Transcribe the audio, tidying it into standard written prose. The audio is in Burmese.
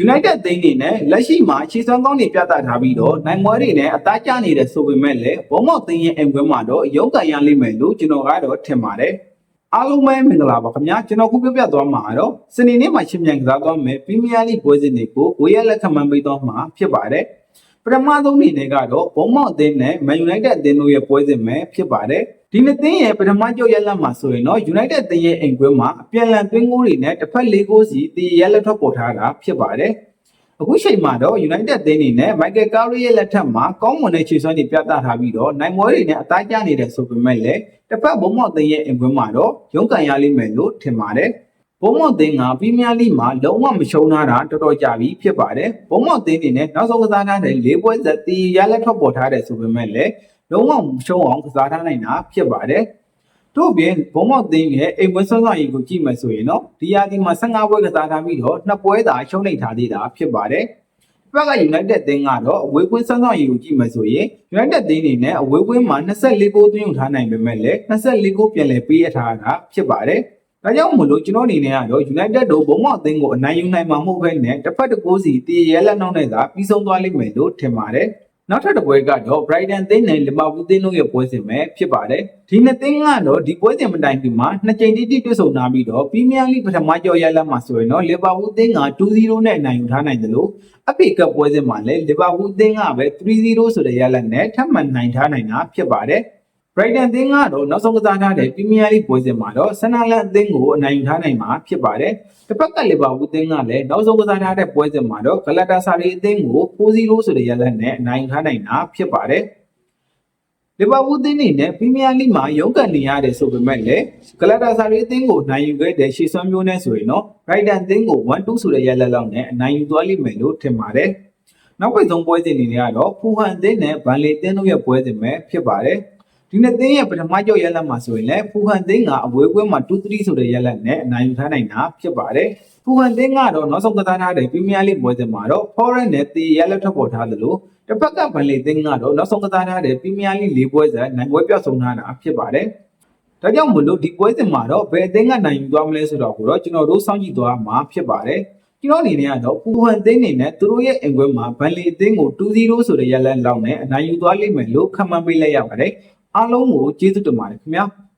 United သိန်းနေနဲ့လက်ရှိမှာခြေစွမ်းကောင်းတွေပြသထားပြီးတော့နိုင်ပွဲတွေနဲ့အသားကျနေတဲ့ဆိုပေမဲ့လည်းဘုံမောက်သိန်းရဲ့အိမ်ခွဲမှာတော့ရုန်းကန်ရလိမ့်မယ်လို့ကျွန်တော်ကတော့ထင်ပါတယ်အားလုံးပဲမင်္ဂလာပါခင်ဗျာကျွန်တော်ခုပြောပြသွားမှာတော့စနေနေ့မှာရှင်မြန်ကစားသွားမယ်ပရီးမီးယားလိပွဲစဉ်တွေကိုဝေးရလက်ခံမှန်းပေးသွားမှာဖြစ်ပါတယ်ပထမဆုံးအနေနဲ့ကတော့ဘုံမောက်အသင်းနဲ့မန်ယူနိုက်တက်အသင်းတို့ရဲ့ပွဲစဉ်ပဲဖြစ်ပါတယ်ဒီနှစ်သင်းရဲ့ပထမကြောက်ရလက်မှာဆိုရင်တော့ United အသင်းရဲ့အိမ်ကွင်းမှာအပြန်အလှန်သွင်းဂိုးတွေနဲ့တစ်ဖက်၄ဂိုးစီတည်ရလက်ထွက်ပေါ်ထားတာဖြစ်ပါတယ်အခုချိန်မှာတော့ United အသင်းနေနဲ့ Michael Carrick ရဲ့လက်ထက်မှာကောင်းမွန်တဲ့ခြေစွမ်းတွေပြသထားပြီးတော့နိုင်ပွဲတွေနဲ့အသားကျနေတဲ့ဆိုပေမဲ့လည်းတစ်ဖက်ဘုံမောက်အသင်းရဲ့အိမ်ကွင်းမှာတော့ရုန်းကန်ရလိမ့်မယ်လို့ထင်ပါတယ်ဘုံမောက်အသင်းကပရီးမီးယားလိမှာလုံးဝမရှုံးတာတော်တော်ကြာပြီဖြစ်ပါတယ်ဘုံမောက်အသင်းနေနဲ့နောက်ဆုံးကစားထားတဲ့၄ပွဲဆက်တည်ရလက်ထွက်ပေါ်ထားတဲ့ဆိုပေမဲ့လည်းလုံးဝမရှုံးအောင်ကစားထားနိုင်တာဖြစ်ပါတယ်တို့ပြင်ဘုံမောက်သိန်းရဲ့အိမ်ပွဲဆွမ်းဆောင်ရည်ကိုကြည့်မယ်ဆိုရင်တော့ဒီရာသီမှာ15ပွဲကစားထားပြီးတော့2ပွဲသာရှုံးနေထားသေးတာဖြစ်ပါတယ်။ဘက်က United သင်းကတော့အဝေးကွင်းဆွမ်းဆောင်ရည်ကိုကြည့်မယ်ဆိုရင် United သင်းနေနဲ့အဝေးကွင်းမှာ24ဂိုးသွင်းယူထားနိုင်ပေမဲ့လည်း24ဂိုးပြန်လည်ပေးရထားတာဖြစ်ပါတယ်။ဒါကြောင့်မို့လို့ကျွန်တော်အနေနဲ့ကတော့ United တို့ဘုံမောက်သင်းကိုအနိုင်ယူနိုင်မှာမဟုတ်ဘဲနဲ့တစ်ဖက်တစ်ကိုးစီတည်ရဲလက်နောက်နဲ့သာပြီးဆုံးသွားလိမ့်မယ်လို့ထင်ပါတယ်။နောက်ထပ်တစ်ပွဲကတော့ Brighton သင်းနဲ့ Liverpool သင်းတို့ရဲ့ပွဲစဉ်ပဲဖြစ်ပါတယ်။ဒီနှစ်သင်းကတော့ဒီပွဲစဉ်မတိုင်ခင်မှာ2ကြိမ်တိတိတွေ့ဆုံထားပြီးတော့ Premier League ပထမကြော်ရလက်မှာဆိုရင်တော့ Liverpool သင်းက 2-0 နဲ့နိုင်ယူထားနိုင်တယ်လို့ FA Cup ပွဲစဉ်မှာလည်း Liverpool သင်းကပဲ 3-0 ဆိုတဲ့ရလက်နဲ့ထပ်မံနိုင်ထားနိုင်တာဖြစ်ပါတယ်။ Brighton သင်းကတော့နောက်ဆုံးကစားထားတဲ့ Premier League ပွဲစဉ်မှာတော့ Sunderland အသင်းကိုအနိုင်ယူထားနိုင်မှာဖြစ်ပါတယ်။တစ်ဖက်က Liverpool သင်းကလည်းနောက်ဆုံးကစားထားတဲ့ပွဲစဉ်မှာတော့ Galatasaray အသင်းကို 4-0 ဆိုတဲ့ရလဒ်နဲ့အနိုင်ယူထားနိုင်တာဖြစ်ပါတယ်။ Liverpool သင်းနေနဲ့ Premier League မှာရုန်းကန်နေရတယ်ဆိုပေမဲ့လည်း Galatasaray အသင်းကိုနိုင်ယူခဲ့တဲ့ရှေ့စွမ်းမျိုးနဲ့ဆိုရင်တော့ Brighton သင်းကို 1-2 ဆိုတဲ့ရလဒ်လောက်နဲ့အနိုင်ယူသွားလိမ့်မယ်လို့ထင်ပါတယ်။နောက်ပိတ်ဆုံးပွဲစဉ်တွေကတော့ Fulham သင်းနဲ့ Burnley သင်းတို့ရဲ့ပွဲစဉ်ပဲဖြစ်ပါတယ်။ဒီနှစ်သင်းရဲ့ပထမကြော်ရလက်မှာဆိုရင်လည်းဖူဟန်သင်းကအဝေးကွင်းမှာ2-3ဆိုတဲ့ရလက်နဲ့အနိုင်ယူထားနိုင်တာဖြစ်ပါတယ်။ဖူဟန်သင်းကတော့နောက်ဆုံးကစားထားတဲ့ပရီးမီးယားလိပွဲစဉ်မှာတော့ Forest နဲ့တည်ရလက်ထွက်ပေါ်ထားသလိုတစ်ဖက်ကဗန်လီသင်းကတော့နောက်ဆုံးကစားထားတဲ့ပရီးမီးယားလိ၄ပွဲဆက်နိုင်ပွဲပြောက်ဆုံးထားတာဖြစ်ပါတယ်။ဒါကြောင့်မို့လို့ဒီပွဲစဉ်မှာတော့ဘယ်အသင်းကနိုင်ယူသွားမလဲဆိုတော့ကိုတော့ကျွန်တော်တို့စောင့်ကြည့်သွားမှာဖြစ်ပါတယ်။ကျွန်တော်အနေနဲ့ကတော့ဖူဟန်သင်းနေနဲ့သူတို့ရဲ့အိမ်ကွင်းမှာဗန်လီအသင်းကို2-0ဆိုတဲ့ရလက်လောက်နဲ့အနိုင်ယူသွားလိမ့်မယ်လို့ခန့်မှန်းပေးလိုက်ရပါတယ်။အားလုံးကိုကျေးဇူးတင်ပါတယ်ခင်ဗျာ။